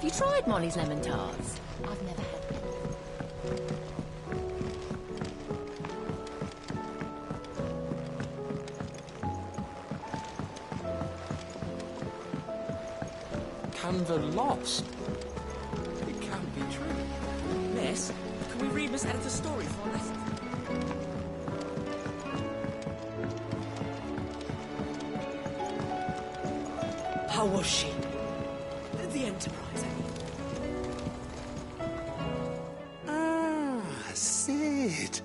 you tried Molly's lemon tarts? I've never had them. Canva lost. It can't be true. Miss, can we read Miss Editor's story for our lesson? How was she? The Enterprise, Sid.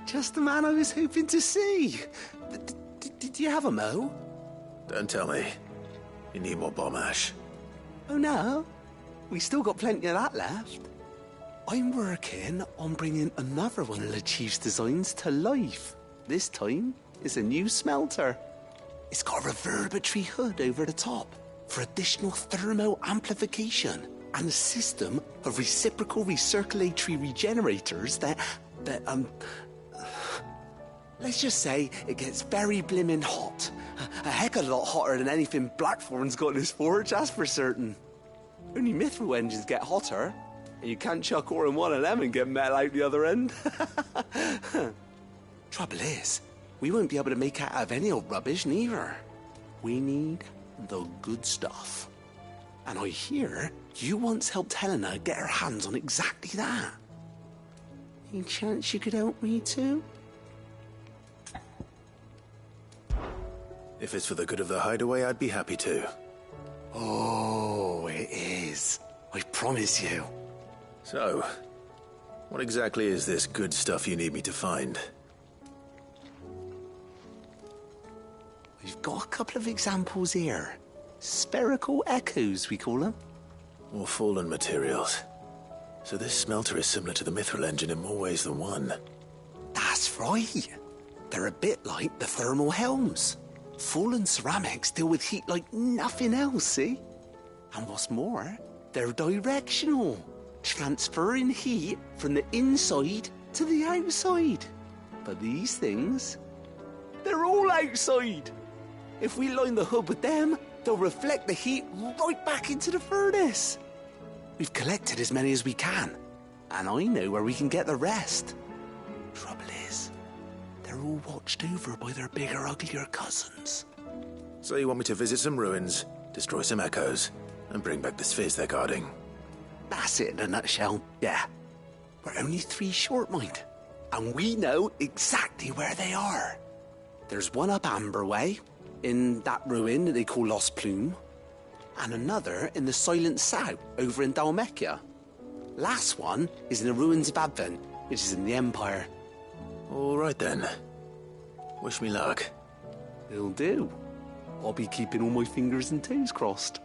Just the man I was hoping to see. Did you have a mo? Don't tell me. You need more bomb ash. Oh no, we still got plenty of that left. I'm working on bringing another one of the Chief's designs to life. This time, it's a new smelter. It's got a reverberatory hood over the top for additional thermo amplification and a system of reciprocal recirculatory regenerators that let's just say it gets very blimmin' hot. A heck of a lot hotter than anything Blackthorn's got in his forge, that's for certain. Only mithril engines get hotter, and you can't chuck ore in one of them and get metal out the other end. Trouble is, we won't be able to make out of any old rubbish, neither. We need the good stuff. And I hear you once helped Helena get her hands on exactly that. Any chance you could help me too? If it's for the good of the hideaway, I'd be happy to. Oh, it is. I promise you. So, what exactly is this good stuff you need me to find? We've got a couple of examples here. Spherical echoes, we call them. More fallen materials. So this smelter is similar to the mithril engine in more ways than one. That's right. They're a bit like the thermal helms. Fallen ceramics deal with heat like nothing else, see? And what's more, they're directional, transferring heat from the inside to the outside. But these things, they're all outside. If we line the hood with them, they'll reflect the heat right back into the furnace. We've collected as many as we can, and I know where we can get the rest. Trouble is, they're all watched over by their bigger, uglier cousins. So you want me to visit some ruins, destroy some echoes, and bring back the spheres they're guarding? That's it in a nutshell, yeah. We're only 3 short, mind, and we know exactly where they are. There's one up Amber Way, in that ruin that they call Lost Plume, and another in the Silent South, over in Dalmekia. Last one is in the ruins of Advent, which is in the Empire. All right then. Wish me luck. It'll do. I'll be keeping all my fingers and toes crossed.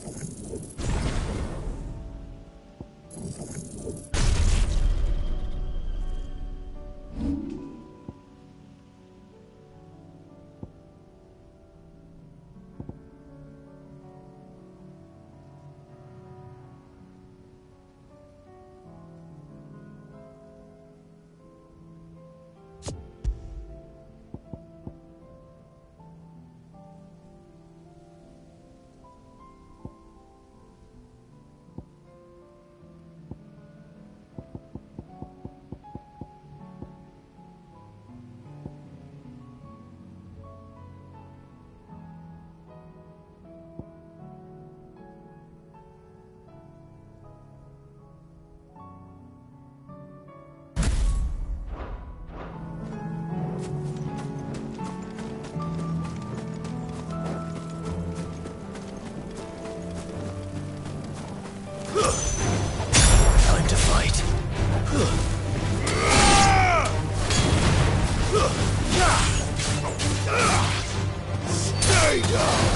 Time to fight. Stay down!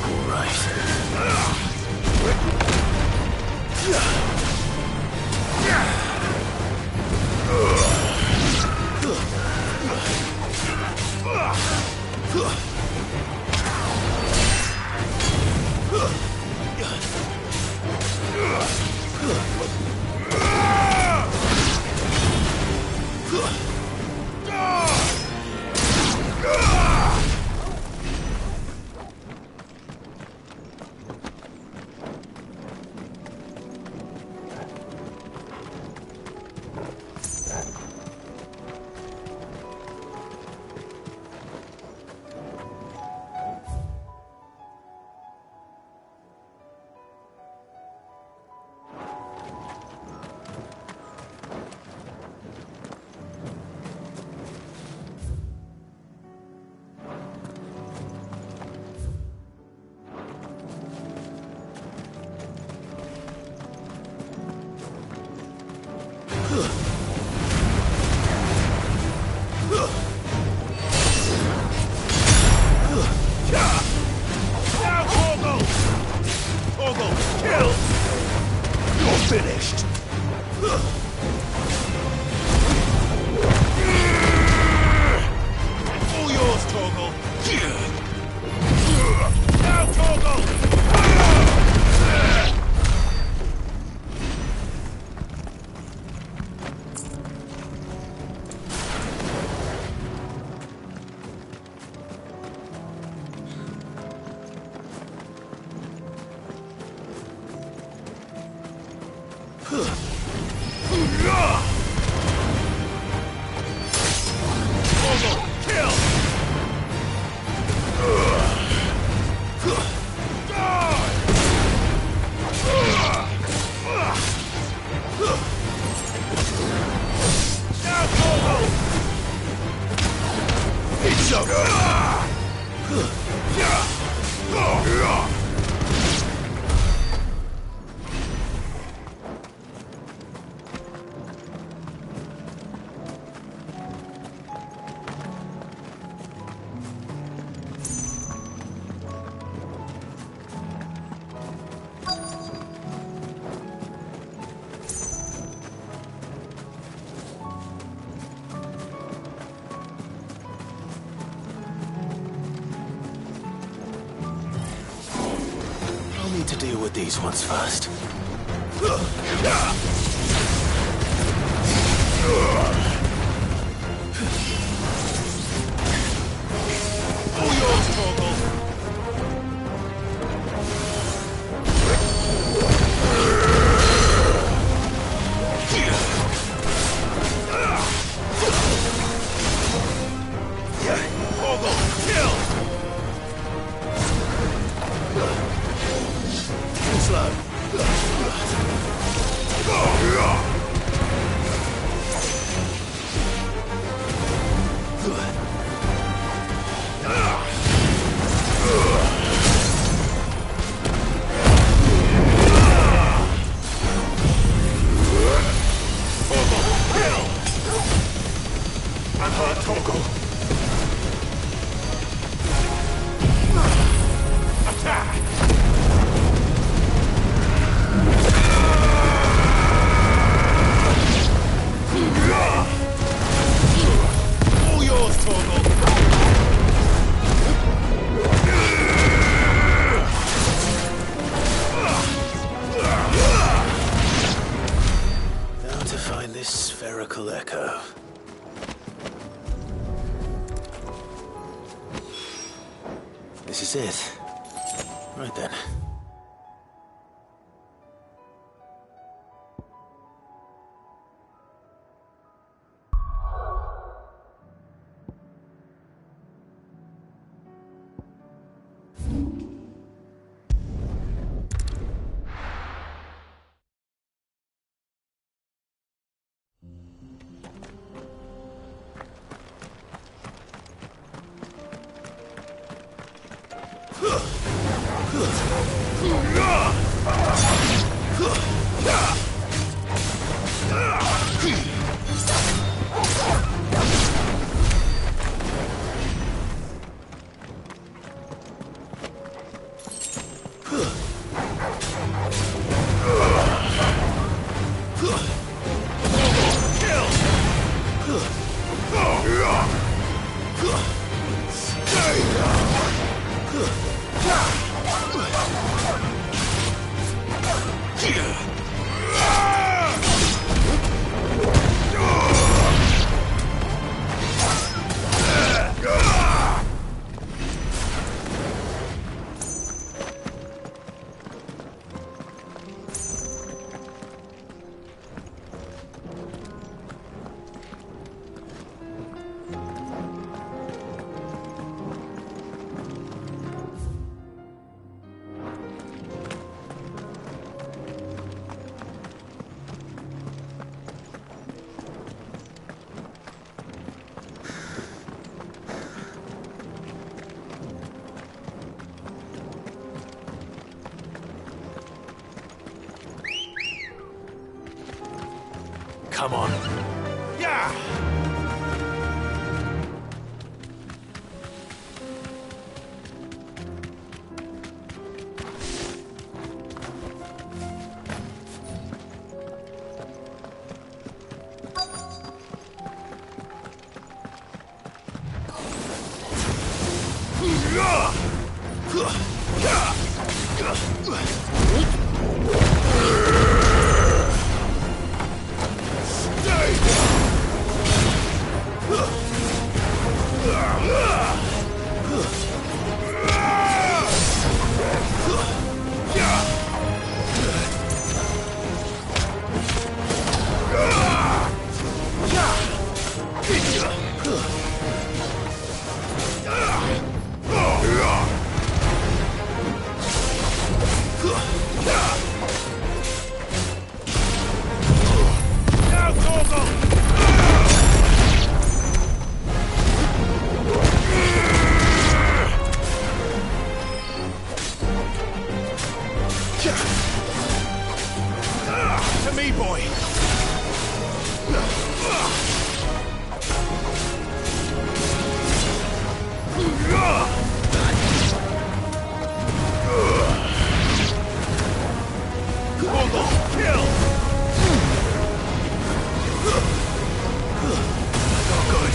All right. To deal with these ones first. All yours, Torgal. Torgal, kill! Slow. This is it. Right then. come on. Yeah! To me, boy! Torgal, kill! Not good.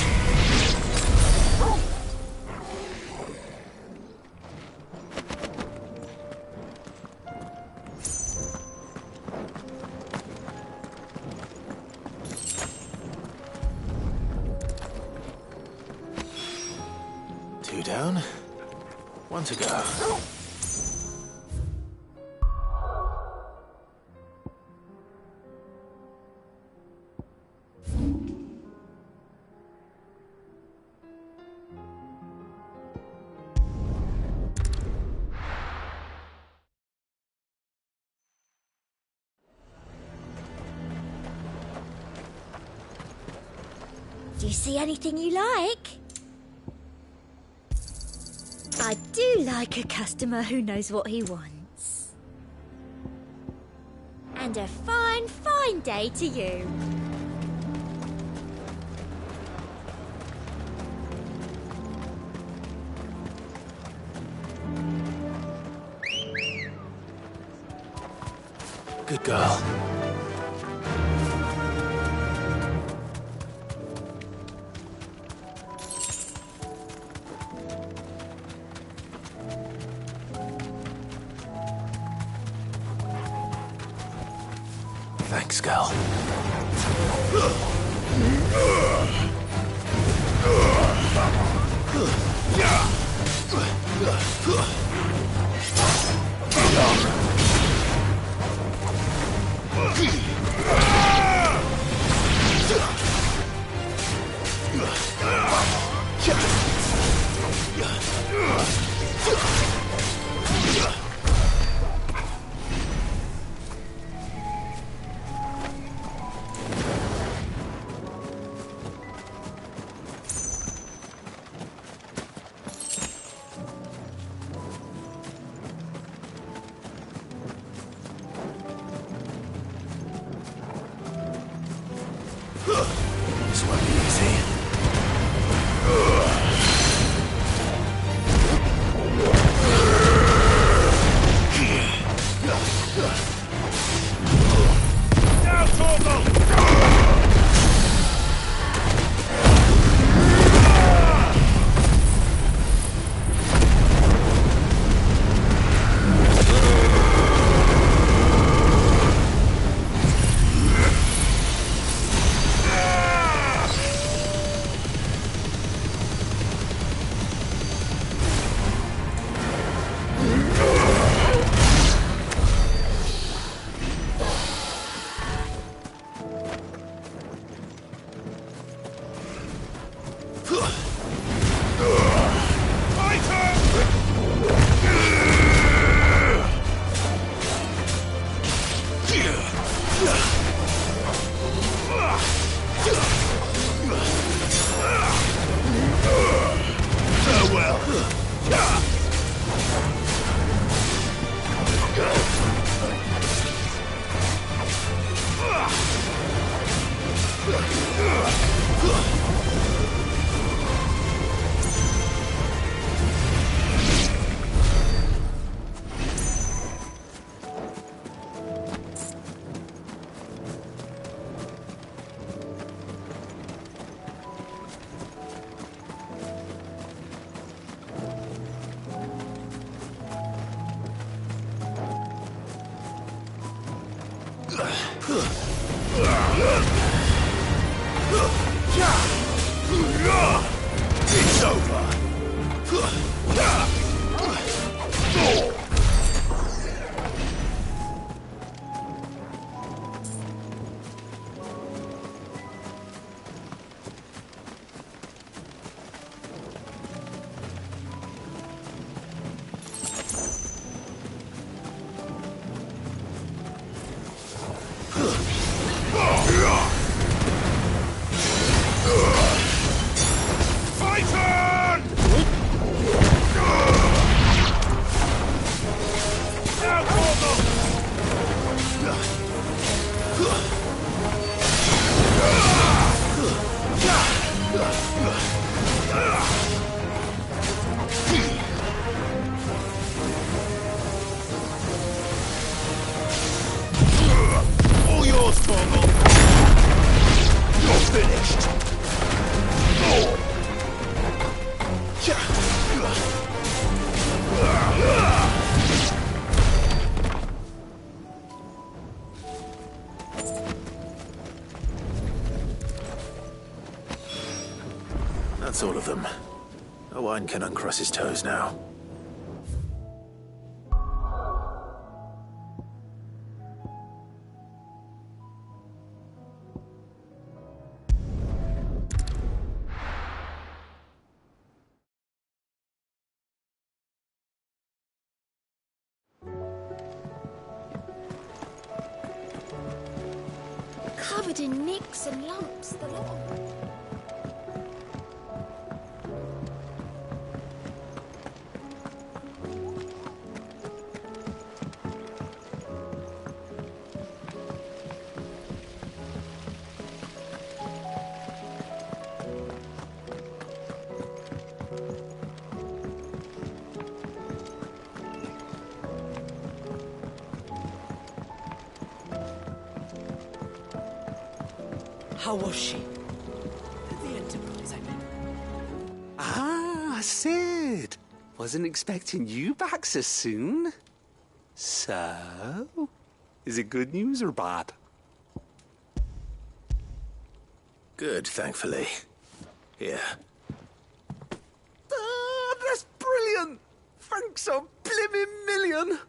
Two down, one to go. Do you see anything you like? I do like a customer who knows what he wants. And a fine, fine day to you. Good girl. Thanks, girl. It's over. All yours, Formal. You're finished. That's all of them. Owain can uncross his toes now. Covered in nicks and lumps, the lot of them. How was she? The Enterprise, I mean. Ah, Sid. Wasn't expecting you back so soon. So, is it good news or bad? Good, thankfully. Here. Ah, that's brilliant. Thanks a blimmin' million.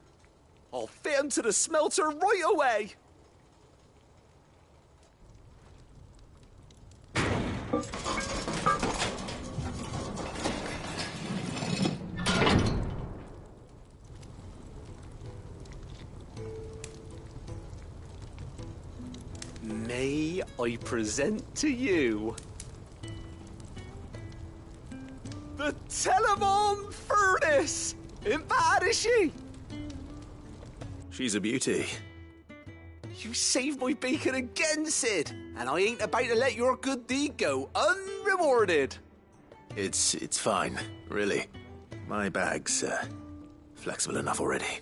I'll fit 'em to the smelter right away. May I present to you the Telemon Furnace? Ain't bad, is she? She's a beauty. You saved my bacon again, Sid, and I ain't about to let your good deed go unrewarded. It's fine, really. My bag's flexible enough already.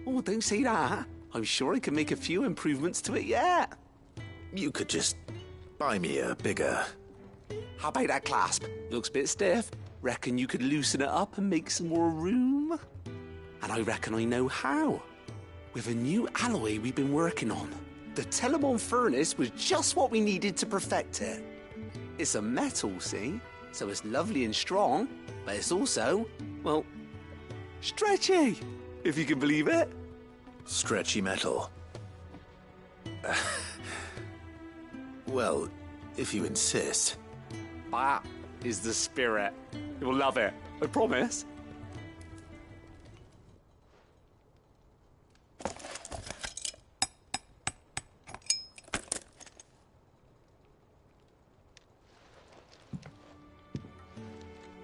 Oh, don't say that. I'm sure I can make a few improvements to it yet. You could just buy me a bigger... How about that clasp? Looks a bit stiff. Reckon you could loosen it up and make some more room? And I reckon I know how. With a new alloy we've been working on. The Telemon Furnace was just what we needed to perfect it. It's a metal, see? So it's lovely and strong, but it's also, well, stretchy, if you can believe it. Stretchy metal. Well, if you insist. That is the spirit. You'll love it, I promise.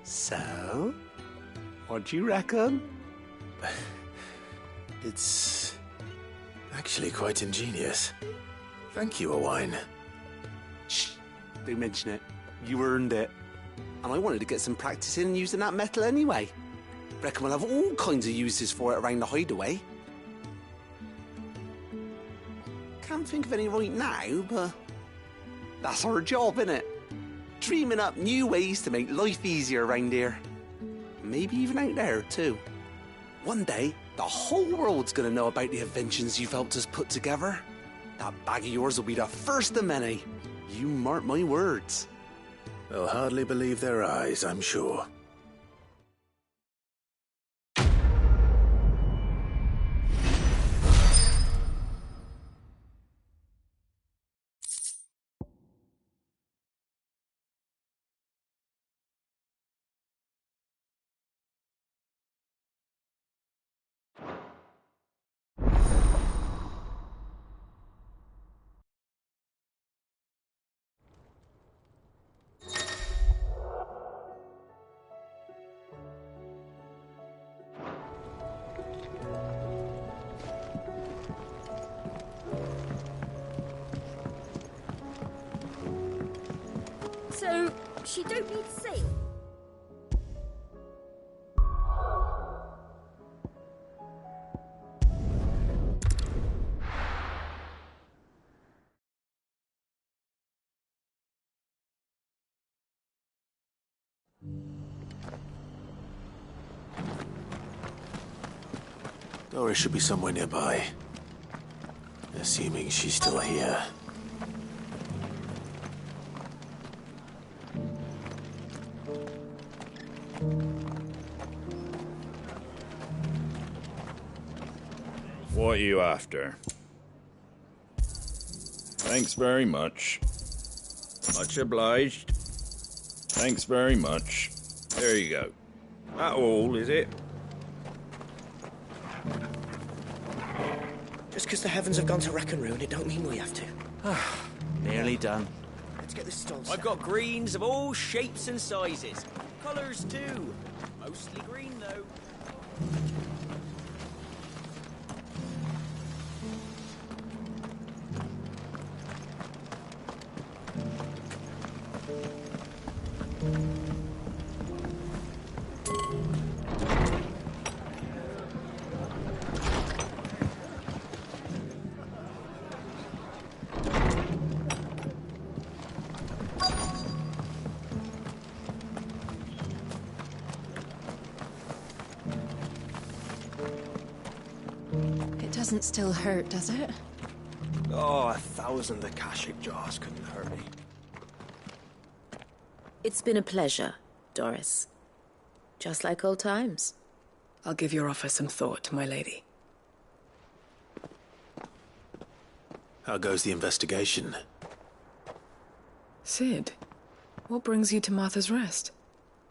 So, what do you reckon? It's actually quite ingenious. Thank you, Owain. Shh, don't mention it. You earned it. And I wanted to get some practice in using that metal anyway. Reckon we'll have all kinds of uses for it around the hideaway. Can't think of any right now, but that's our job, innit? Dreaming up new ways to make life easier around here. Maybe even out there, too. One day, the whole world's gonna know about the inventions you've helped us put together. That bag of yours will be the first of many. You mark my words. They'll hardly believe their eyes, I'm sure. So, she don't need sail? Doris should be somewhere nearby. Assuming she's still here. What are you after? Thanks very much. Much obliged. Thanks very much. There you go. That all, is it? Just because the heavens have gone to wreck and ruin, it don't mean we have to. Nearly done. Let's get this stall I've set. got greens of all shapes and sizes. Colours too. Mostly green though. It doesn't still hurt, does it? Oh, 1,000 Akashic jars couldn't hurt me. It's been a pleasure, Doris. Just like old times. I'll give your offer some thought, my lady. How goes the investigation? Sid, what brings you to Martha's Rest?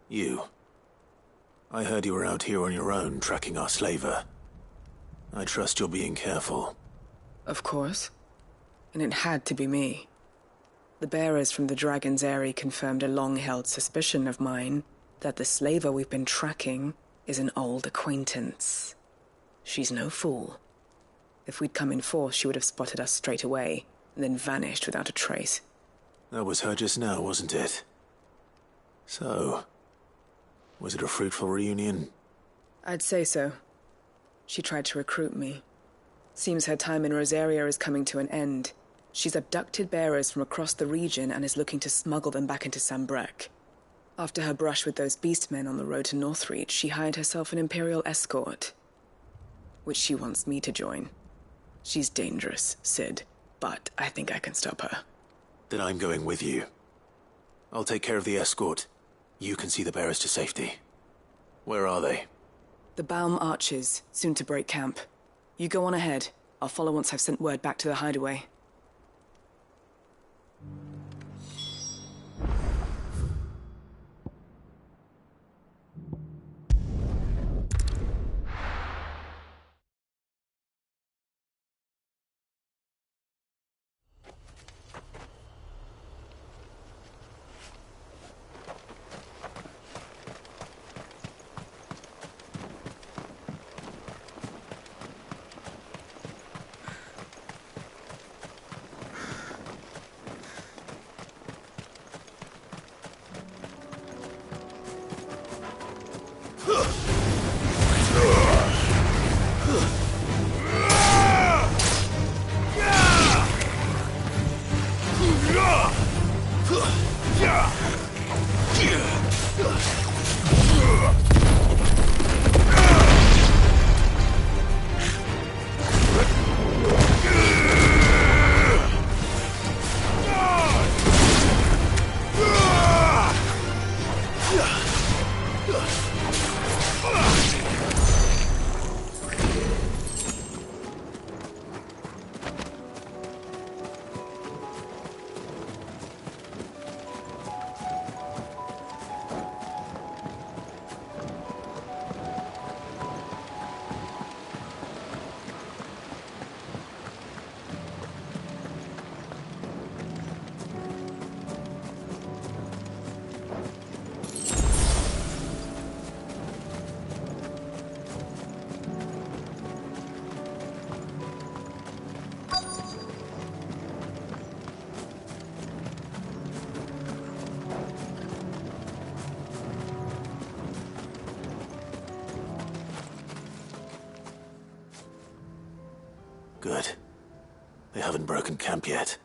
You. I heard you were out here on your own, tracking our slaver. I trust you're being careful. Of course. And it had to be me. The bearers from the Dragon's Eyrie confirmed a long-held suspicion of mine that the slaver we've been tracking is an old acquaintance. She's no fool. If we'd come in force, she would have spotted us straight away, and then vanished without a trace. That was her just now, wasn't it? So, was it a fruitful reunion? I'd say so. She tried to recruit me. Seems her time in Rosaria is coming to an end. She's abducted bearers from across the region and is looking to smuggle them back into Sambrec. After her brush with those beastmen on the road to Northreach, she hired herself an Imperial escort, which she wants me to join. She's dangerous, Sid, but I think I can stop her. Then I'm going with you. I'll take care of the escort. You can see the bearers to safety. Where are they? The Baum Archers, soon to break camp. You go on ahead. I'll follow once I've sent word back to the hideaway. Good. They haven't broken camp yet.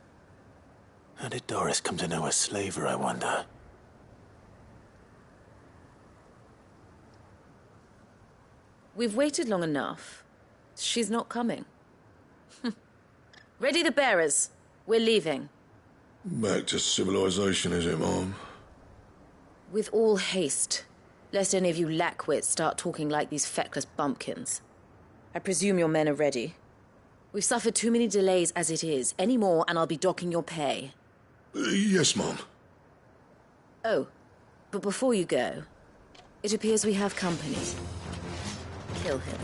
How did Doris come to know a slaver, I wonder? We've waited long enough. She's not coming. Ready the bearers. We're leaving. Back to civilization, is it, Mom? With all haste, lest any of you lackwits start talking like these feckless bumpkins. I presume your men are ready. We've suffered too many delays as it is. Any more, and I'll be docking your pay. Yes, Mom. Oh, but before you go, it appears we have company. Kill him.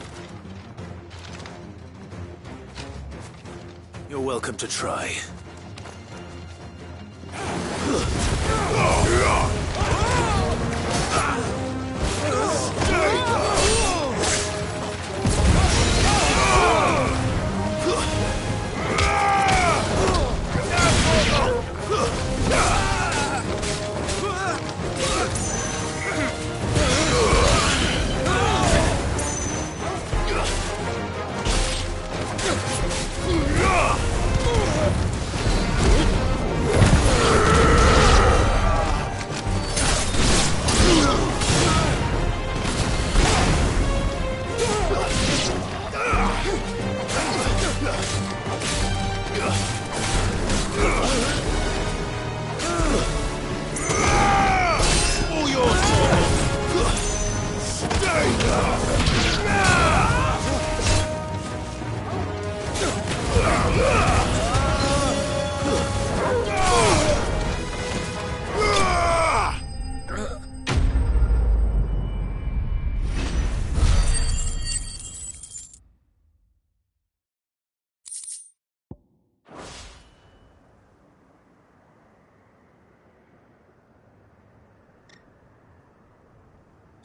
You're welcome to try.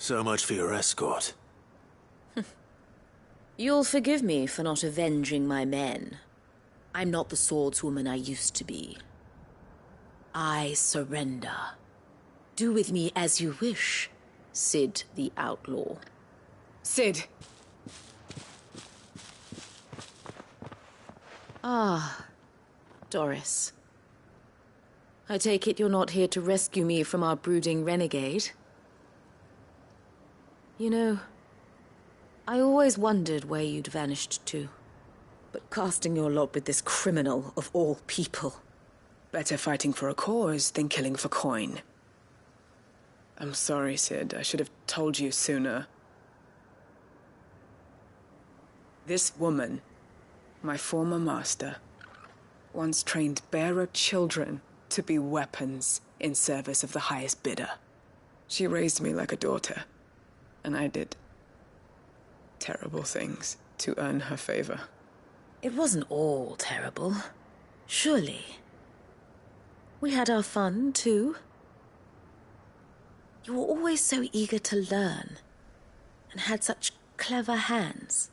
So much for your escort. You'll forgive me for not avenging my men. I'm not the swordswoman I used to be. I surrender. Do with me as you wish, Sid the Outlaw. Sid! Ah, Doris. I take it you're not here to rescue me from our brooding renegade? You know, I always wondered where you'd vanished to. But casting your lot with this criminal of all people... Better fighting for a cause than killing for coin. I'm sorry, Sid. I should have told you sooner. This woman, my former master, once trained bearer children to be weapons in service of the highest bidder. She raised me like a daughter. And I did terrible things to earn her favor. It wasn't all terrible, surely. We had our fun, too. You were always so eager to learn, and had such clever hands.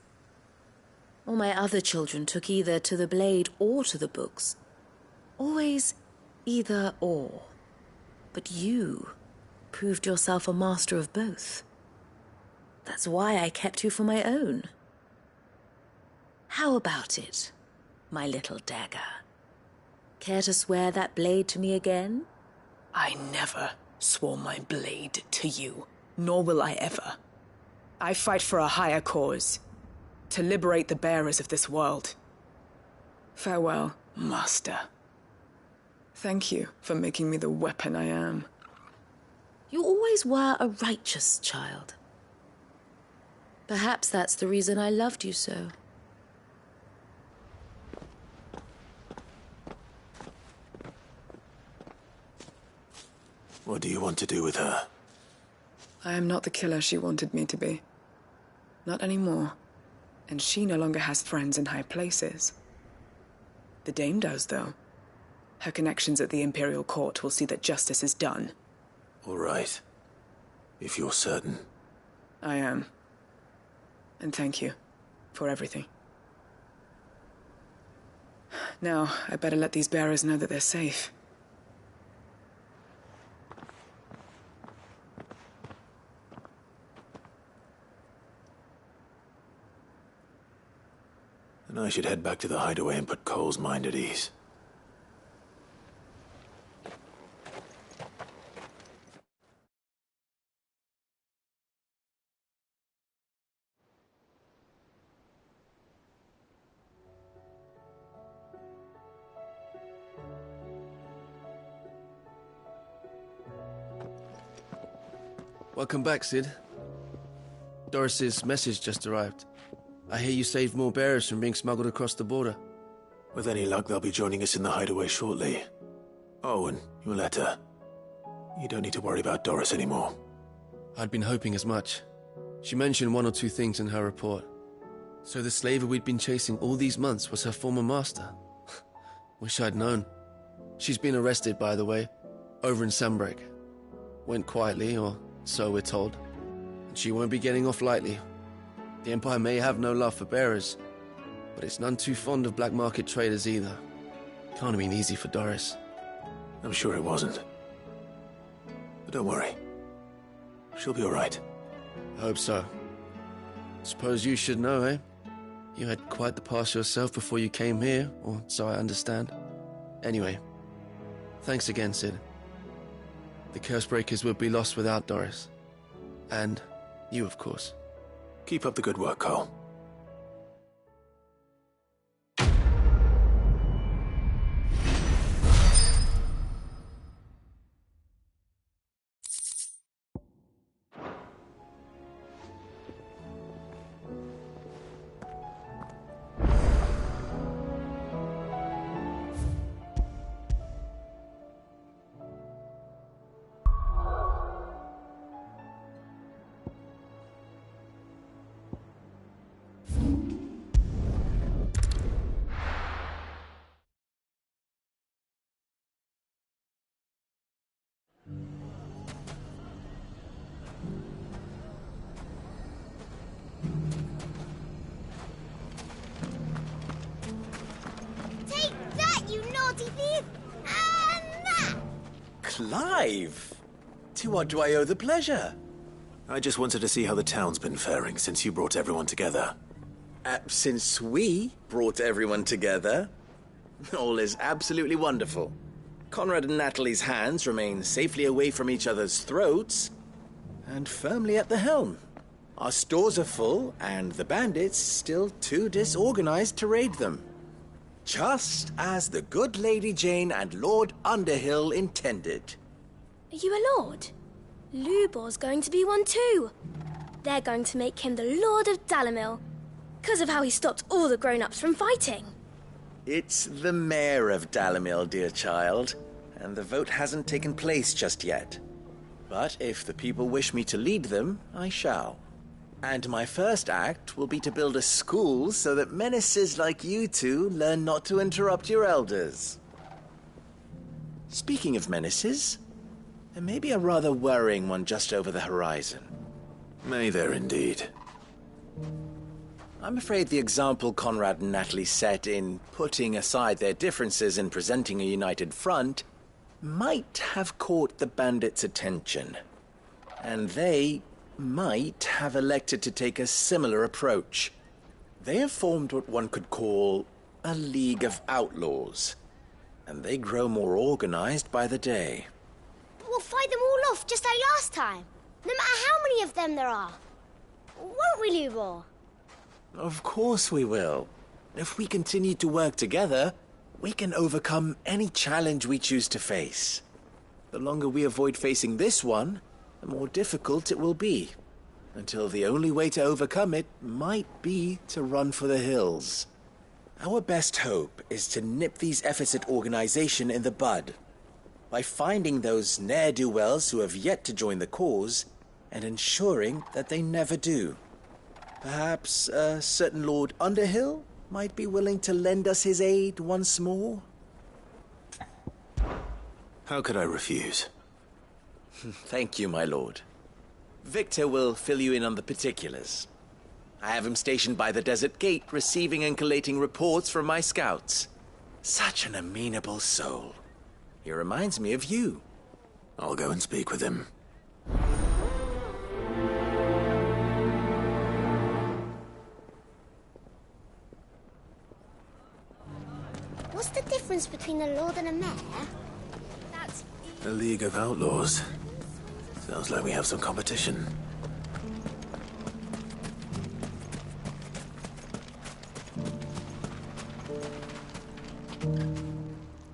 All my other children took either to the blade or to the books. Always either or. But you proved yourself a master of both. That's why I kept you for my own. How about it, my little dagger? Care to swear that blade to me again? I never swore my blade to you, nor will I ever. I fight for a higher cause, to liberate the bearers of this world. Farewell, Master. Thank you for making me the weapon I am. You always were a righteous child. Perhaps that's the reason I loved you so. What do you want to do with her? I am not the killer she wanted me to be. Not anymore. And she no longer has friends in high places. The Dame does, though. Her connections at the Imperial Court will see that justice is done. All right. If you're certain. I am. And thank you for everything. Now, I better let these bearers know that they're safe. An I should head back to the hideaway and put Cole's mind at ease. Welcome back, Sid. Doris's message just arrived. I hear you saved more bearers from being smuggled across the border. With any luck, they'll be joining us in the hideaway shortly. Oh, and your letter. You don't need to worry about Doris anymore. I'd been hoping as much. She mentioned one or two things in her report. So the slaver we'd been chasing all these months was her former master. Wish I'd known. She's been arrested, by the way, over in Sunbreak. Went quietly, or so we're told. And she won't be getting off lightly. The Empire may have no love for bearers, but it's none too fond of black market traders either. Can't have been easy for Doris. I'm sure it wasn't. But don't worry. She'll be all right. I hope so. Suppose you should know, eh? You had quite the past yourself before you came here, or so I understand. Anyway, thanks again, Sid. The Cursebreakers would be lost without Doris. And you, of course. Keep up the good work, Cole. Clive! To what do I owe the pleasure? I just wanted to see how the town's been faring since you brought everyone together. Since we brought everyone together, all is absolutely wonderful. Conrad and Natalie's hands remain safely away from each other's throats and firmly at the helm. Our stores are full, and the bandits still too disorganized to raid them. Just as the good Lady Jane and Lord Underhill intended. Are you a lord? Lubor's going to be one too. They're going to make him the Lord of Dalimil, because of how he stopped all the grown-ups from fighting. It's the mayor of Dalimil, dear child, and the vote hasn't taken place just yet. But if the people wish me to lead them, I shall. And my first act will be to build a school so that menaces like you two learn not to interrupt your elders. Speaking of menaces, there may be a rather worrying one just over the horizon. May there indeed. I'm afraid the example Conrad and Natalie set in putting aside their differences and presenting a united front might have caught the bandits' attention. And they might have elected to take a similar approach. They have formed what one could call a League of Outlaws, and they grow more organized by the day. We'll fight them all off just like last time, no matter how many of them there are. Won't we, Lubor? Of course we will. If we continue to work together, we can overcome any challenge we choose to face. The longer we avoid facing this one, the more difficult it will be, until the only way to overcome it might be to run for the hills. Our best hope is to nip these efforts at organization in the bud, by finding those ne'er-do-wells who have yet to join the cause, and ensuring that they never do. Perhaps a certain Lord Underhill might be willing to lend us his aid once more? How could I refuse? Thank you, my lord. Victor will fill you in on the particulars. I have him stationed by the desert gate, receiving and collating reports from my scouts. Such an amenable soul. He reminds me of you. I'll go and speak with him. What's the difference between a lord and a mayor? That's... A League of Outlaws. Sounds like we have some competition.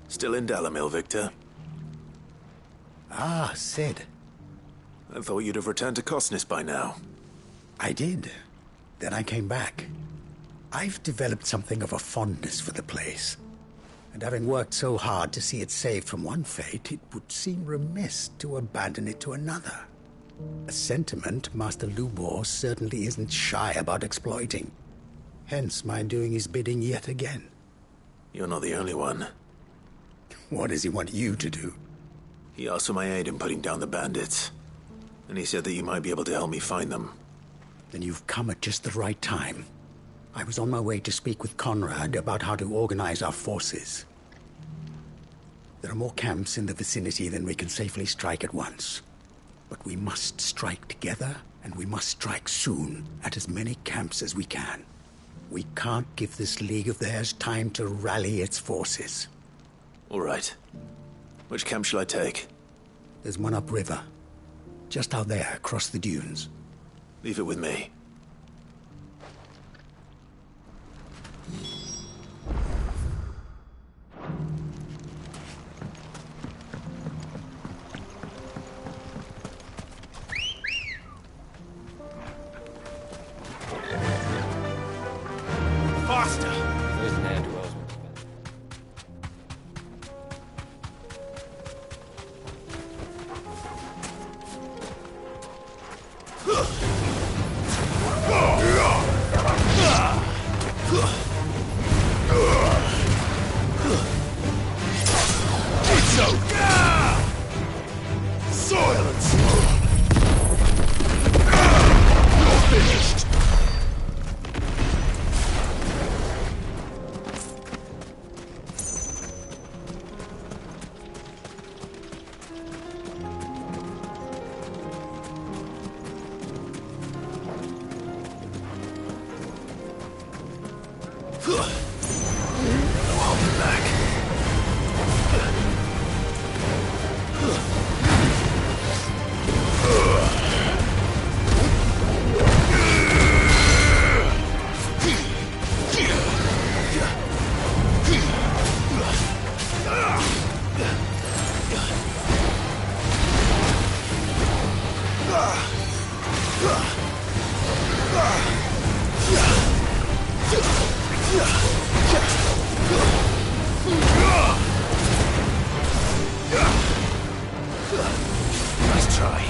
Still in Dalamil, Victor? Ah, Sid. I thought you'd have returned to Cosnis by now. I did. Then I came back. I've developed something of a fondness for the place. And having worked so hard to see it saved from one fate, it would seem remiss to abandon it to another. A sentiment Master Lubor certainly isn't shy about exploiting. Hence my doing his bidding yet again. You're not the only one. What does he want you to do? He asked for my aid in putting down the bandits. And he said that you might be able to help me find them. Then you've come at just the right time. I was on my way to speak with Conrad about how to organize our forces. There are more camps in the vicinity than we can safely strike at once. But we must strike together, and we must strike soon at as many camps as we can. We can't give this league of theirs time to rally its forces. All right. Which camp shall I take? There's one upriver. Just out there, across the dunes. Leave it with me. Faster! Silence! You're finished! Nice try.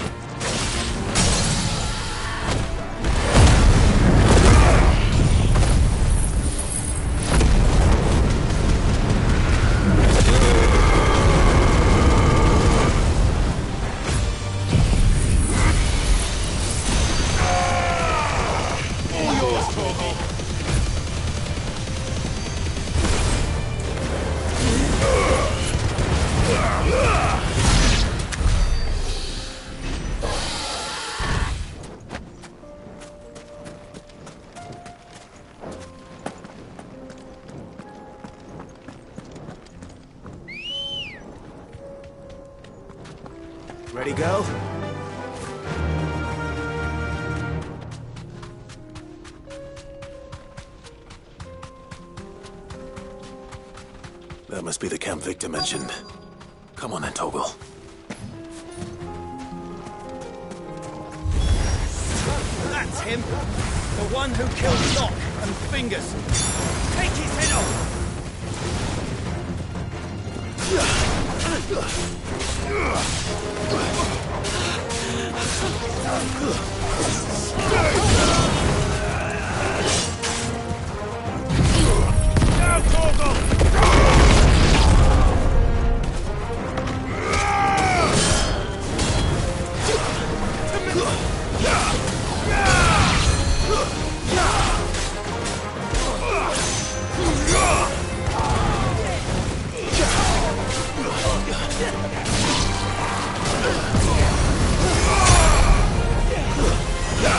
Ready, go? That must be the camp Victor mentioned. Come on then, Toggle. That's him! The one who killed Locke and Fingers! Take his head off! Now, Toggle! Yeah!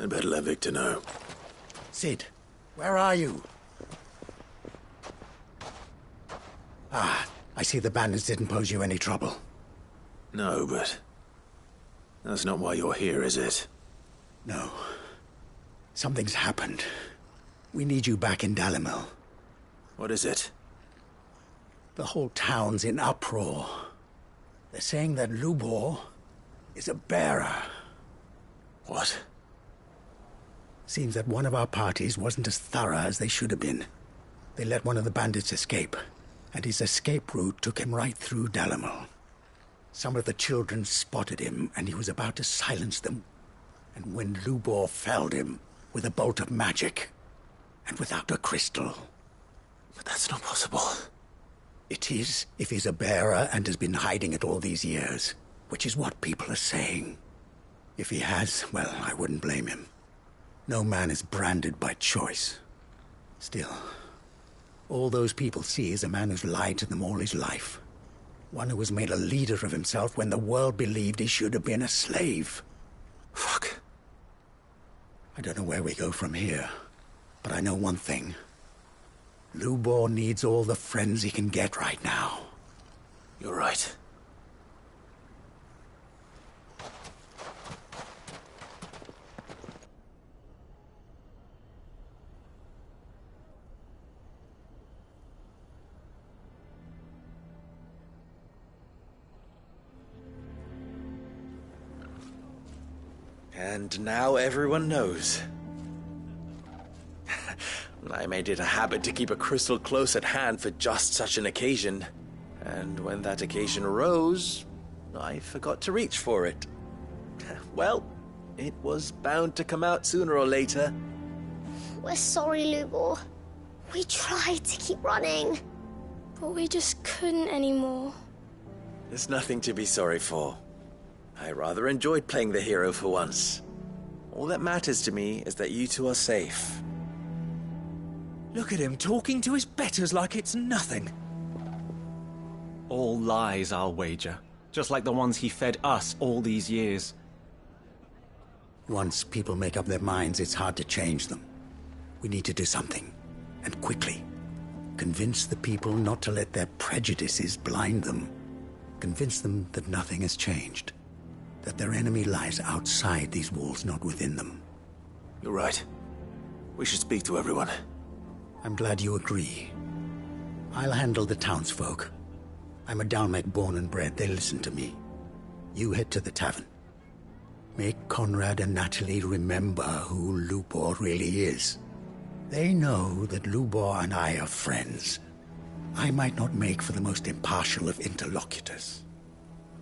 I'd better let Victor know. Sid, where are you? Ah, I see the bandits didn't pose you any trouble. No, but that's not why you're here, is it? No. Something's happened. We need you back in Dalimil. What is it? The whole town's in uproar. They're saying that Lubor is a bearer. What? Seems that one of our parties wasn't as thorough as they should have been. They let one of the bandits escape, and his escape route took him right through Dalimil. Some of the children spotted him, and he was about to silence them. And when Lubor felled him with a bolt of magic, and without a crystal. But that's not possible. It is, if he's a bearer and has been hiding it all these years, which is what people are saying. If he has, well, I wouldn't blame him. No man is branded by choice. Still, all those people see is a man who's lied to them all his life. One who was made a leader of himself when the world believed he should have been a slave. Fuck. I don't know where we go from here, but I know one thing. Lubor needs all the friends he can get right now. You're right. And now everyone knows. I made it a habit to keep a crystal close at hand for just such an occasion. And when that occasion arose, I forgot to reach for it. Well, it was bound to come out sooner or later. We're sorry, Lubor. We tried to keep running. But we just couldn't anymore. There's nothing to be sorry for. I rather enjoyed playing the hero for once. All that matters to me is that you two are safe. Look at him talking to his betters like it's nothing. All lies, I'll wager. Just like the ones he fed us all these years. Once people make up their minds, it's hard to change them. We need to do something, and quickly. Convince the people not to let their prejudices blind them. Convince them that nothing has changed. That their enemy lies outside these walls, not within them. You're right. We should speak to everyone. I'm glad you agree. I'll handle the townsfolk. I'm a Dalmec born and bred. They listen to me. You head to the tavern. Make Conrad and Natalie remember who Lubor really is. They know that Lubor and I are friends. I might not make for the most impartial of interlocutors.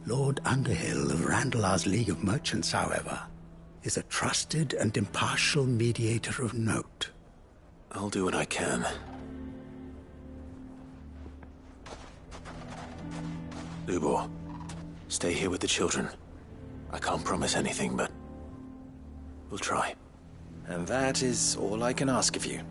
Lord Underhill of Randalar's League of Merchants, however, is a trusted and impartial mediator of note. I'll do what I can. Lubor, stay here with the children. I can't promise anything, but we'll try. And that is all I can ask of you.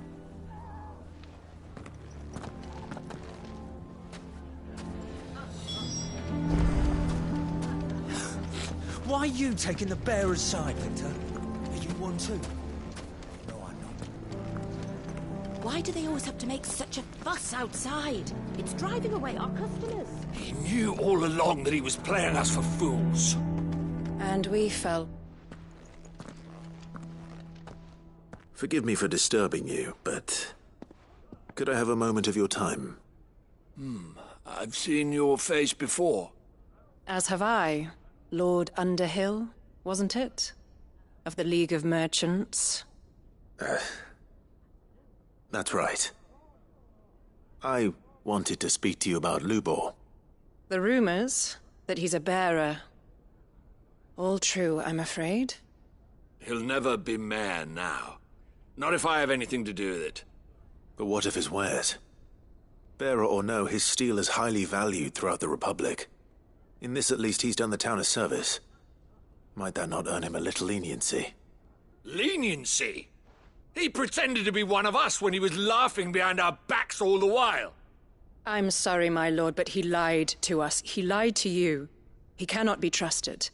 Why are you taking the bearer's side, Victor? Are you one too? No, I'm not. Why do they always have to make such a fuss outside? It's driving away our customers. He knew all along that he was playing us for fools. And we fell. Forgive me for disturbing you, but could I have a moment of your time? I've seen your face before. As have I. Lord Underhill, wasn't it? Of the League of Merchants. That's right. I wanted to speak to you about Lubor. The rumors that he's a bearer. All true, I'm afraid. He'll never be mayor now. Not if I have anything to do with it. But what of his wares? Bearer or no, his steel is highly valued throughout the Republic. In this, at least, he's done the town a service. Might that not earn him a little leniency? Leniency? He pretended to be one of us when he was laughing behind our backs all the while. I'm sorry, my lord, but he lied to us. He lied to you. He cannot be trusted.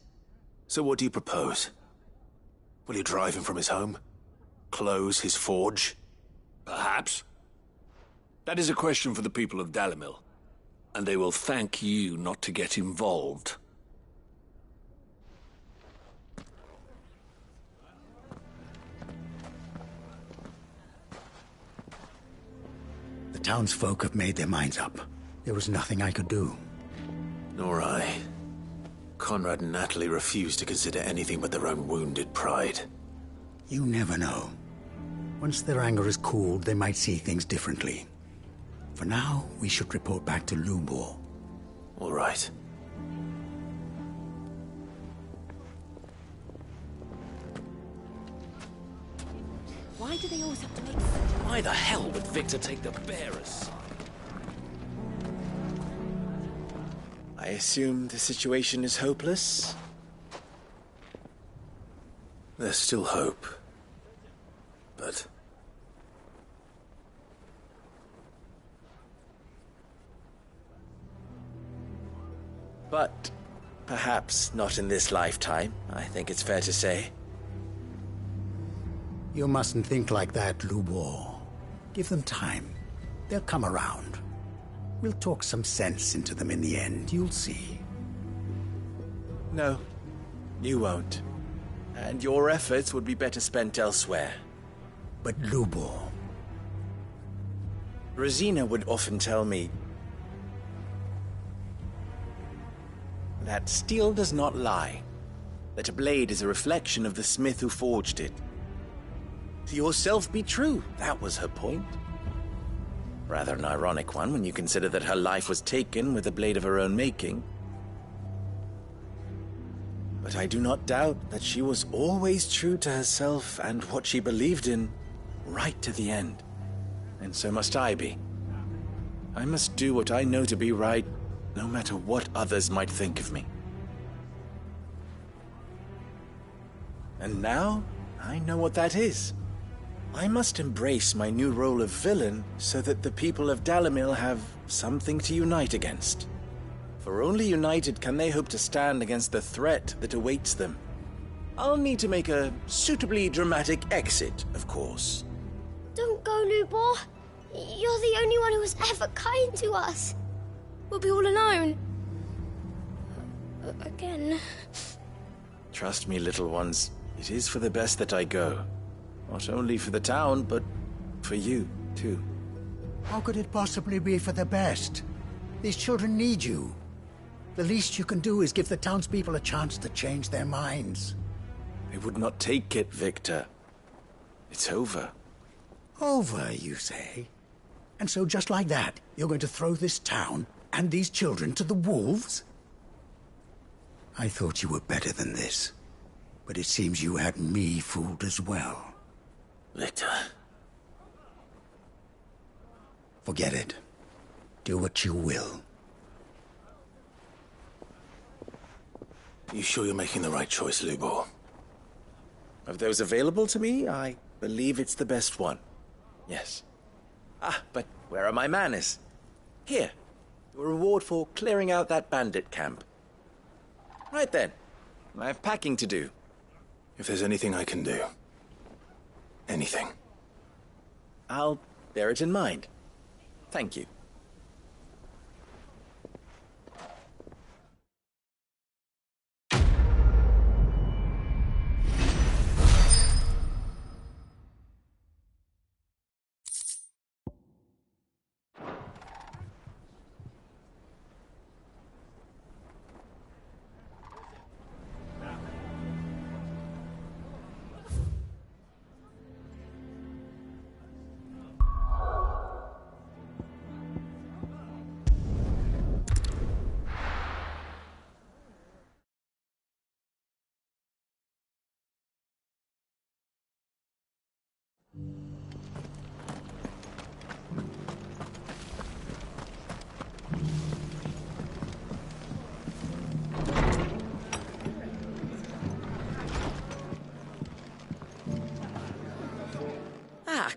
So what do you propose? Will you drive him from his home? Close his forge? Perhaps. That is a question for the people of Dalimil, and they will thank you not to get involved. The townsfolk have made their minds up. There was nothing I could do. Nor I. Conrad and Natalie refused to consider anything but their own wounded pride. You never know. Once their anger is cooled, they might see things differently. For now, we should report back to Lubor. All right. Why do they always have to make... Why the hell would Victor take the bearer's side? I assume the situation is hopeless? There's still hope. But... But perhaps not in this lifetime, I think it's fair to say. You mustn't think like that, Lubor. Give them time. They'll come around. We'll talk some sense into them in the end, you'll see. No, you won't. And your efforts would be better spent elsewhere. But Lubor... Rosina would often tell me that steel does not lie, that a blade is a reflection of the smith who forged it. To yourself be true, that was her point. Rather an ironic one when you consider that her life was taken with a blade of her own making. But I do not doubt that she was always true to herself and what she believed in, right to the end. And so must I be. I must do what I know to be right, no matter what others might think of me. And now, I know what that is. I must embrace my new role of villain so that the people of Dalimil have something to unite against. For only united can they hope to stand against the threat that awaits them. I'll need to make a suitably dramatic exit, of course. Don't go, Lubor. You're the only one who was ever kind to us. We'll be all alone. Again. Trust me, little ones. It is for the best that I go. Not only for the town, but for you, too. How could it possibly be for the best? These children need you. The least you can do is give the townspeople a chance to change their minds. They would not take it, Victor. It's over. Over, you say? And so just like that, you're going to throw this town and these children to the wolves? I thought you were better than this. But it seems you had me fooled as well. Victor. Forget it. Do what you will. You sure you're making the right choice, Lubor? Of those available to me, I believe it's the best one. Yes. Ah, but where are my manners? Here. Your reward for clearing out that bandit camp. Right then. I have packing to do. If there's anything I can do. Anything. I'll bear it in mind. Thank you.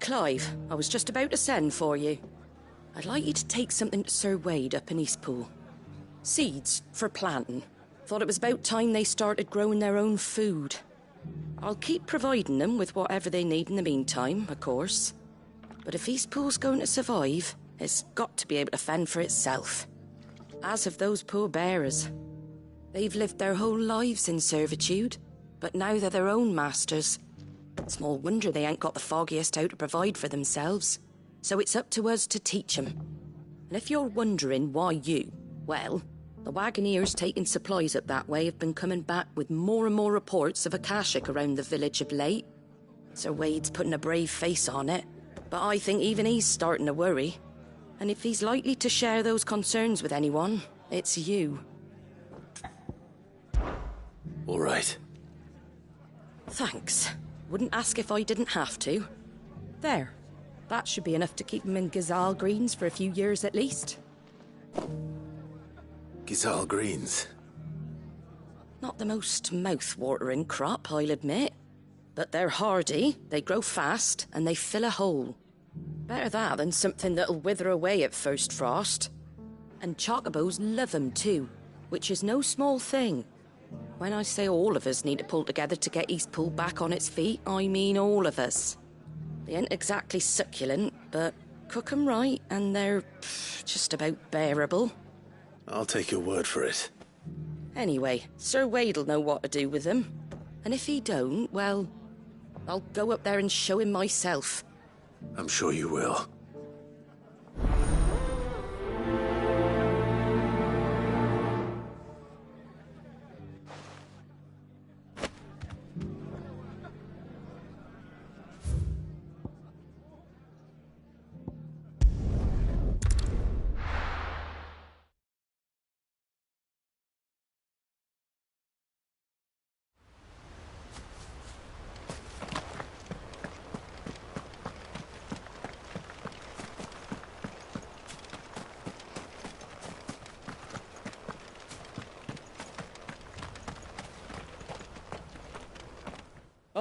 Clive, I was just about to send for you. I'd like you to take something to Sir Wade up in Eastpool. Seeds for planting. Thought it was about time they started growing their own food. I'll keep providing them with whatever they need in the meantime, of course. But if Eastpool's going to survive, it's got to be able to fend for itself. As of those poor bearers. They've lived their whole lives in servitude, but now they're their own masters. Small wonder they ain't got the foggiest how to provide for themselves. So it's up to us to teach them. And if you're wondering why you, well, the Wagoneers taking supplies up that way have been coming back with more and more reports of Akashic around the village of late. Sir Wade's putting a brave face on it, but I think even he's starting to worry. And if he's likely to share those concerns with anyone, it's you. All right. Thanks. Wouldn't ask if I didn't have to. There. That should be enough to keep him in Gazal Greens for a few years at least. Gazal Greens? Not the most mouth-watering crop, I'll admit. But they're hardy, they grow fast, and they fill a hole. Better that than something that'll wither away at first frost. And chocobos love 'em too, which is no small thing. When I say all of us need to pull together to get Eastpool back on its feet, I mean all of us. They ain't exactly succulent, but cook 'em right and they're just about bearable. I'll take your word for it. Anyway, Sir Wade'll know what to do with them. And if he don't, well, I'll go up there and show him myself. I'm sure you will.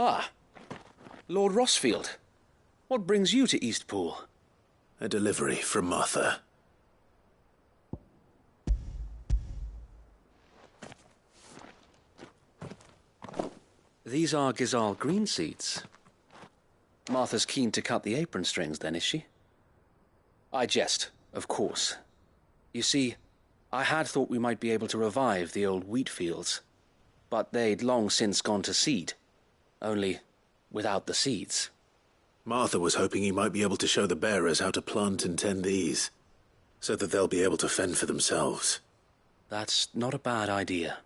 Ah, Lord Rossfield. What brings you to Eastpool? A delivery from Martha. These are Gazal green seeds. Martha's keen to cut the apron strings, then, is she? I jest, of course. You see, I had thought we might be able to revive the old wheat fields, but they'd long since gone to seed. Only without the seeds. Martha was hoping he might be able to show the bearers how to plant and tend these, so that they'll be able to fend for themselves. That's not a bad idea.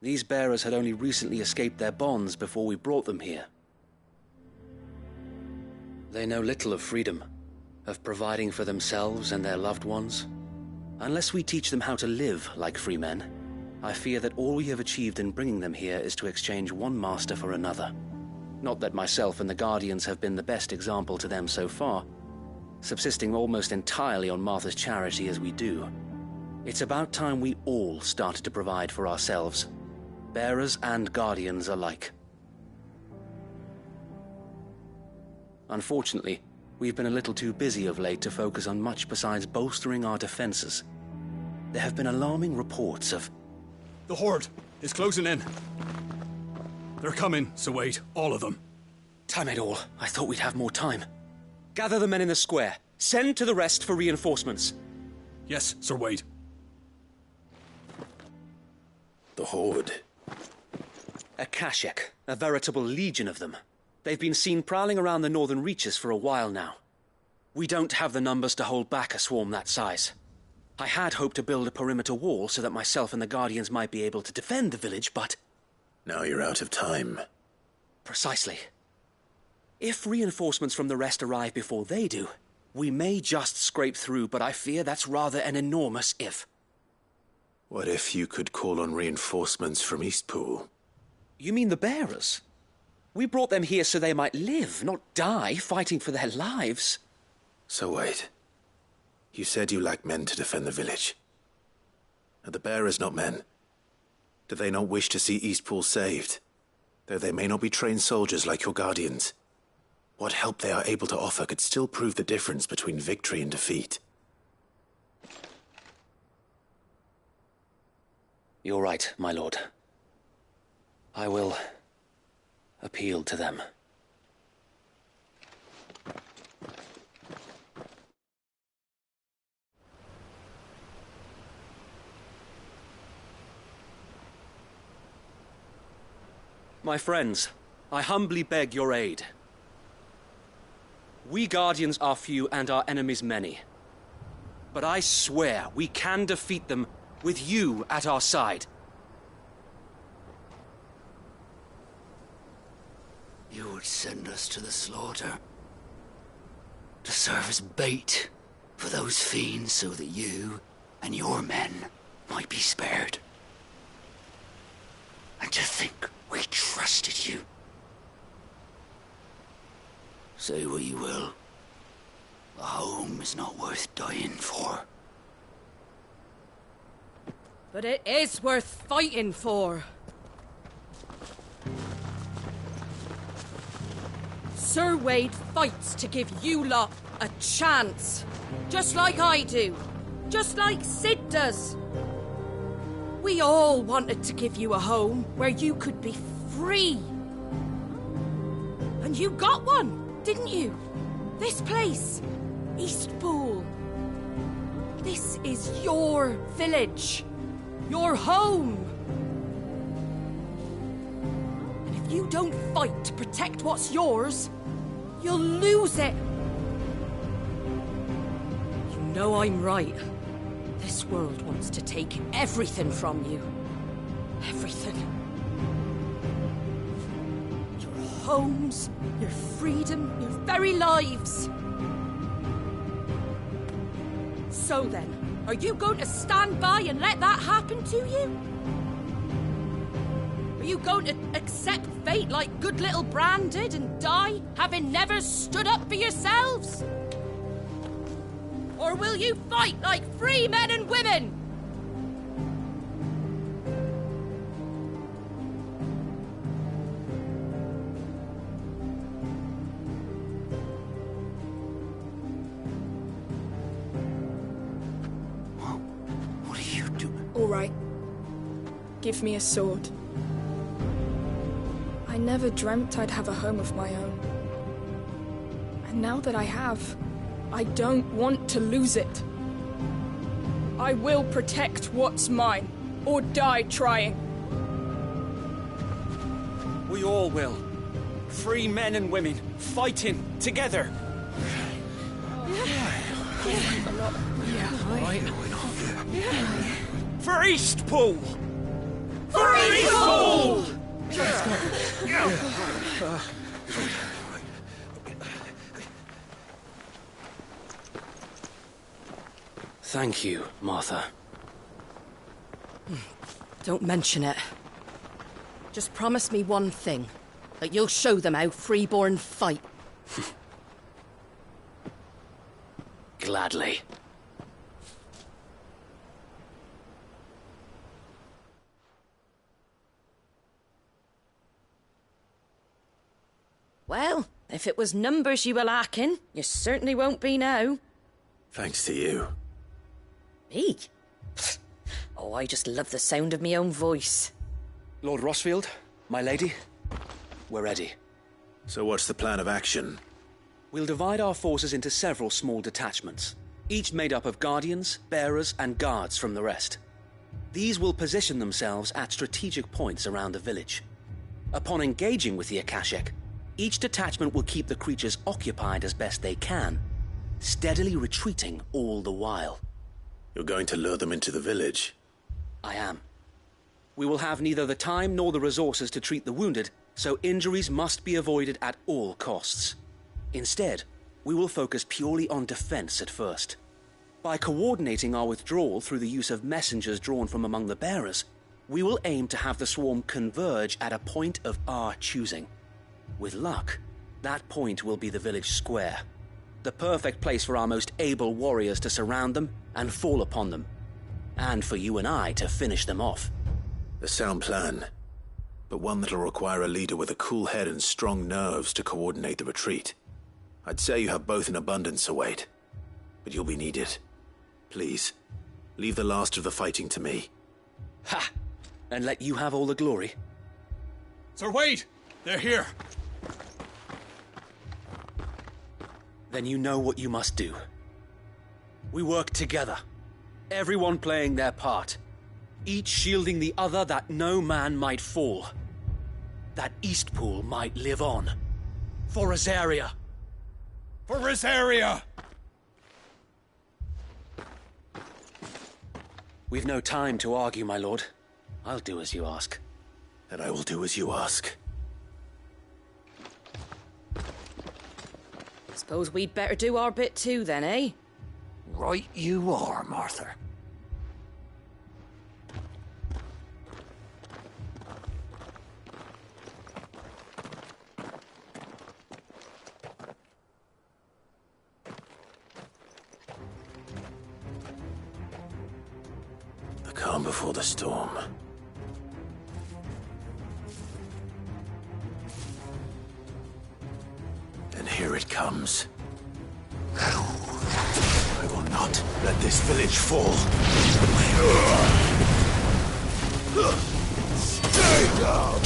These bearers had only recently escaped their bonds before we brought them here. They know little of freedom, of providing for themselves and their loved ones. Unless we teach them how to live like free men, I fear that all we have achieved in bringing them here is to exchange one master for another. Not that myself and the Guardians have been the best example to them so far, subsisting almost entirely on Martha's charity as we do. It's about time we all started to provide for ourselves, bearers and Guardians alike. Unfortunately, we've been a little too busy of late to focus on much besides bolstering our defenses. There have been alarming reports of... The Horde is closing in. They're coming, Sir Wade, all of them. Damn it all, I thought we'd have more time. Gather the men in the square. Send to the rest for reinforcements. Yes, Sir Wade. The Horde. Akashic, a veritable legion of them. They've been seen prowling around the northern reaches for a while now. We don't have the numbers to hold back a swarm that size. I had hoped to build a perimeter wall so that myself and the Guardians might be able to defend the village, but... Now you're out of time. Precisely. If reinforcements from the rest arrive before they do, we may just scrape through, but I fear that's rather an enormous if. What if you could call on reinforcements from Eastpool? You mean the bearers? We brought them here so they might live, not die, fighting for their lives. So wait. You said you lack men to defend the village. Are the bearers not men? Do they not wish to see Eastpool saved? Though they may not be trained soldiers like your Guardians, what help they are able to offer could still prove the difference between victory and defeat. You're right, my lord. I will appeal to them. My friends, I humbly beg your aid. We Guardians are few and our enemies many. But I swear we can defeat them with you at our side. You would send us to the slaughter, to serve as bait for those fiends so that you and your men might be spared. And to think we trusted you. Say what you will, a home is not worth dying for. But it is worth fighting for. Sir Wade fights to give you lot a chance. Just like I do. Just like Sid does. We all wanted to give you a home where you could be free. And you got one, didn't you? This place, Eastpool. This is your village. Your home. And if you don't fight to protect what's yours, you'll lose it. You know I'm right. This world wants to take everything from you. Everything. Your homes, your freedom, your very lives. So then, are you going to stand by and let that happen to you? Are you going to accept fate like good little Bran did and die, having never stood up for yourselves? Or will you fight like free men and women? What are you doing? All right. Give me a sword. I never dreamt I'd have a home of my own. And now that I have, I don't want to lose it. I will protect what's mine, or die trying. We all will. Free men and women, fighting together. For Eastpool! For Eastpool! Thank you, Martha. Don't mention it. Just promise me one thing. That you'll show them how freeborn fight. Gladly. Well, if it was numbers you were lacking, you certainly won't be now. Thanks to you. Me? Oh, I just love the sound of my own voice. Lord Rossfield, my lady, we're ready. So what's the plan of action? We'll divide our forces into several small detachments, each made up of guardians, bearers, and guards from the rest. These will position themselves at strategic points around the village. Upon engaging with the Akashic, each detachment will keep the creatures occupied as best they can, steadily retreating all the while. You're going to lure them into the village? I am. We will have neither the time nor the resources to treat the wounded, so injuries must be avoided at all costs. Instead, we will focus purely on defense at first. By coordinating our withdrawal through the use of messengers drawn from among the bearers, we will aim to have the swarm converge at a point of our choosing. With luck, that point will be the village square, the perfect place for our most able warriors to surround them and fall upon them, and for you and I to finish them off. A sound plan, but one that'll require a leader with a cool head and strong nerves to coordinate the retreat. I'd say you have both in abundance, Sir Wade, but you'll be needed. Please, leave the last of the fighting to me. Ha! And let you have all the glory? Sir Wade! They're here! Then you know what you must do. We work together, everyone playing their part, each shielding the other that no man might fall, that Eastpool might live on. For Rosaria! For Rosaria! We've no time to argue, my lord. I'll do as you ask. And I will do as you ask. Suppose we'd better do our bit too, then, eh? Right you are, Martha. The calm before the storm. And here it comes. I will not let this village fall. Stay down!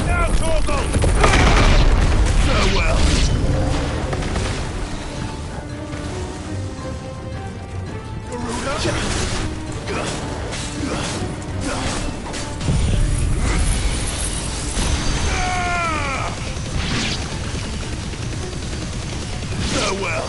Now, Torgal! Farewell! Farewell!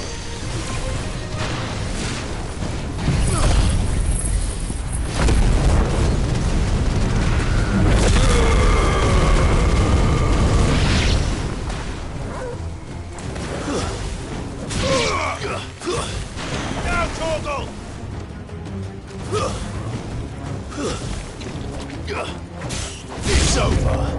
Now, Torgal! It's over!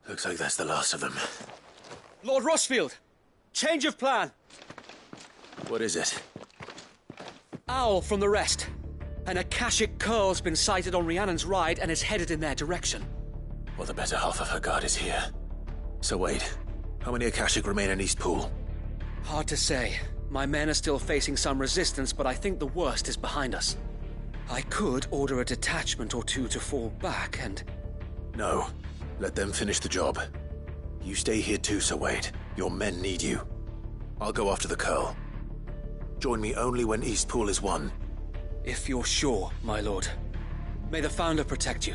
Looks like that's the last of them. Lord Rossfield! Change of plan! What is it? Owl from the rest. An Akashic curl's been sighted on Rhiannon's ride and is headed in their direction. Well, the better half of her guard is here. So wait, how many Akashic remain in Eastpool? Hard to say. My men are still facing some resistance, but I think the worst is behind us. I could order a detachment or two to fall back and... No. Let them finish the job. You stay here too, Sir Wade. Your men need you. I'll go after the Curl. Join me only when Eastpool is won. If you're sure, my lord. May the Founder protect you.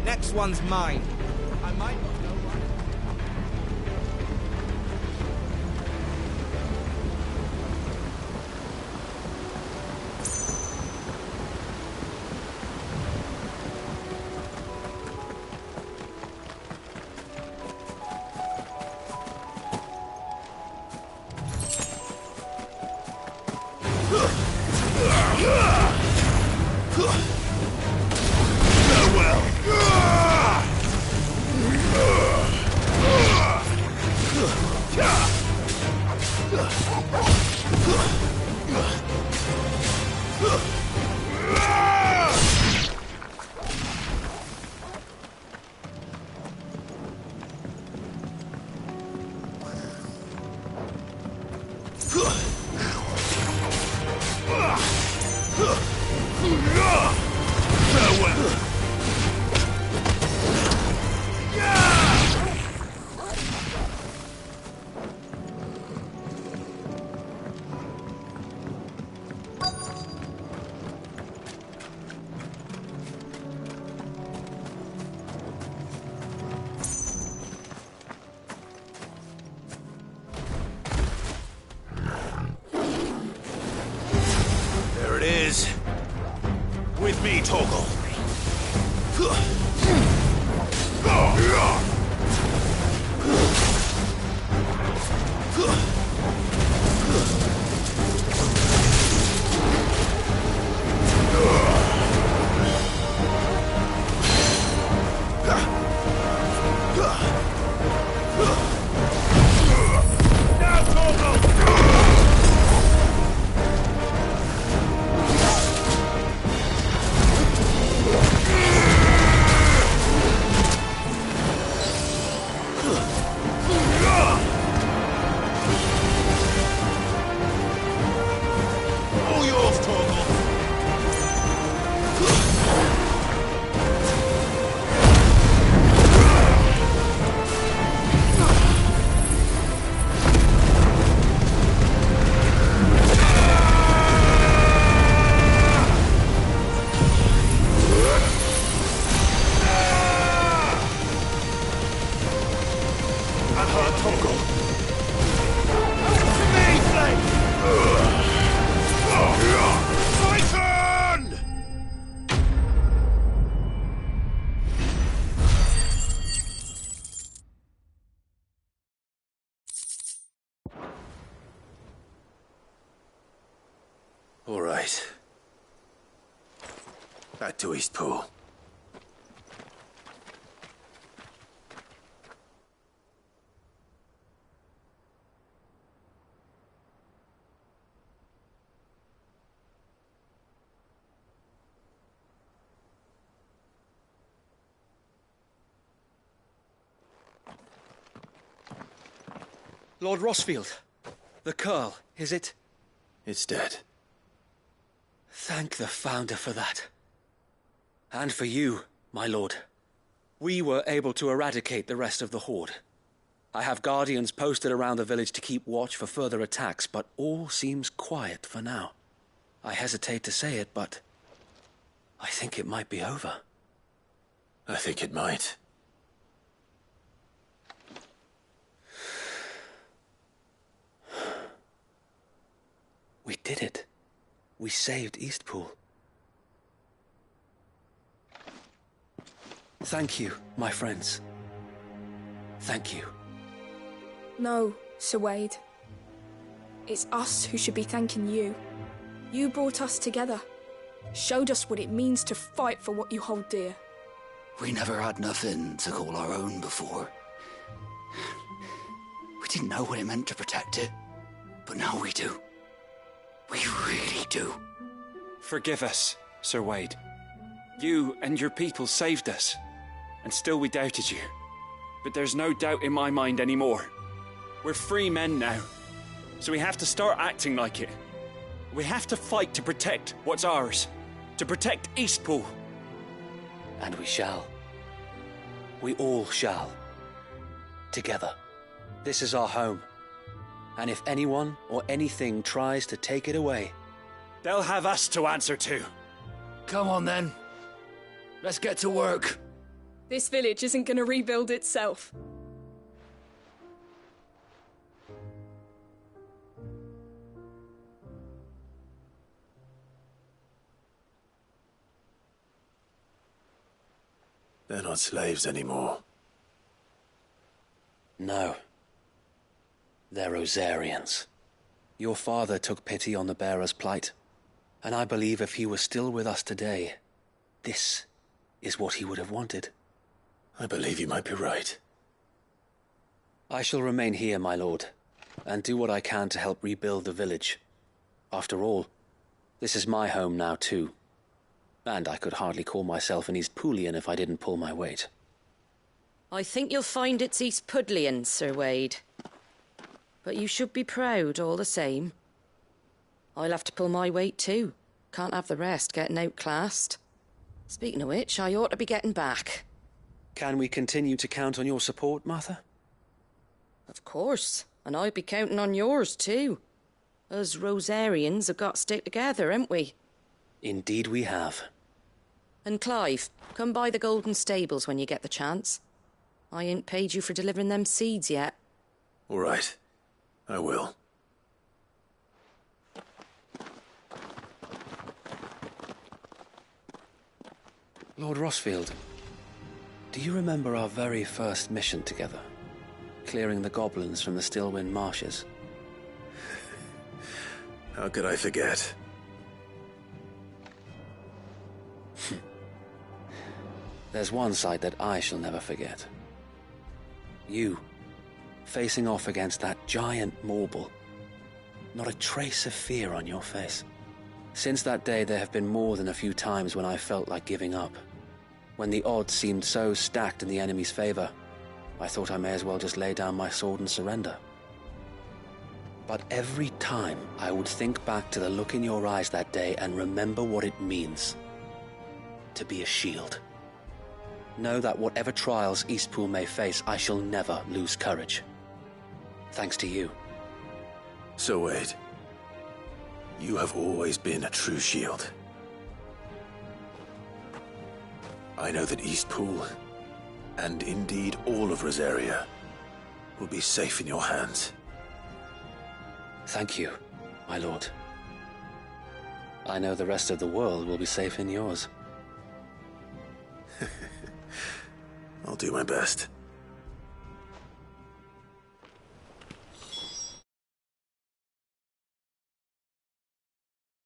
Next one's mine. I might not know one. Farewell. There it is. With me, Torgal. All right. Back to Eastpool. Lord Rossfield, the Curl, is it? It's dead. Thank the Founder for that. And for you, my lord. We were able to eradicate the rest of the Horde. I have guardians posted around the village to keep watch for further attacks, but all seems quiet for now. I hesitate to say it, but I think it might be over. I think it might. We did it. We saved Eastpool. Thank you, my friends. Thank you. No, Sir Wade. It's us who should be thanking you. You brought us together. Showed us what it means to fight for what you hold dear. We never had nothing to call our own before. We didn't know what it meant to protect it, but now we do. We really do. Forgive us, Sir Wade. You and your people saved us, and still we doubted you. But there's no doubt in my mind anymore. We're free men now, so we have to start acting like it. We have to fight to protect what's ours, to protect Eastpool. And we shall. We all shall. Together. This is our home. And if anyone or anything tries to take it away, they'll have us to answer to. Come on then. Let's get to work. This village isn't going to rebuild itself. They're not slaves anymore. No. They're Rosarians. Your father took pity on the bearer's plight, and I believe if he was still with us today, this is what he would have wanted. I believe you might be right. I shall remain here, my lord, and do what I can to help rebuild the village. After all, this is my home now too, and I could hardly call myself an Eastpoolian if I didn't pull my weight. I think you'll find it's Eastpudlian, Sir Wade. But you should be proud all the same. I'll have to pull my weight too. Can't have the rest getting outclassed. Speaking of which, I ought to be getting back. Can we continue to count on your support, Martha? Of course, and I'd be counting on yours too. Us Rosarians have got to stick together, haven't we? Indeed we have. And Clive, come by the Golden Stables when you get the chance. I ain't paid you for delivering them seeds yet. All right. I will. Lord Rossfield, do you remember our very first mission together? Clearing the goblins from the Stillwind Marshes? How could I forget? There's one sight that I shall never forget. You, facing off against that giant Morble. Not a trace of fear on your face. Since that day, there have been more than a few times when I felt like giving up. When the odds seemed so stacked in the enemy's favor, I thought I may as well just lay down my sword and surrender. But every time I would think back to the look in your eyes that day and remember what it means to be a shield. Know that whatever trials Eastpool may face, I shall never lose courage. Thanks to you. So Wade, you have always been a true shield. I know that Eastpool, and indeed all of Rosaria, will be safe in your hands. Thank you, my lord. I know the rest of the world will be safe in yours. I'll do my best.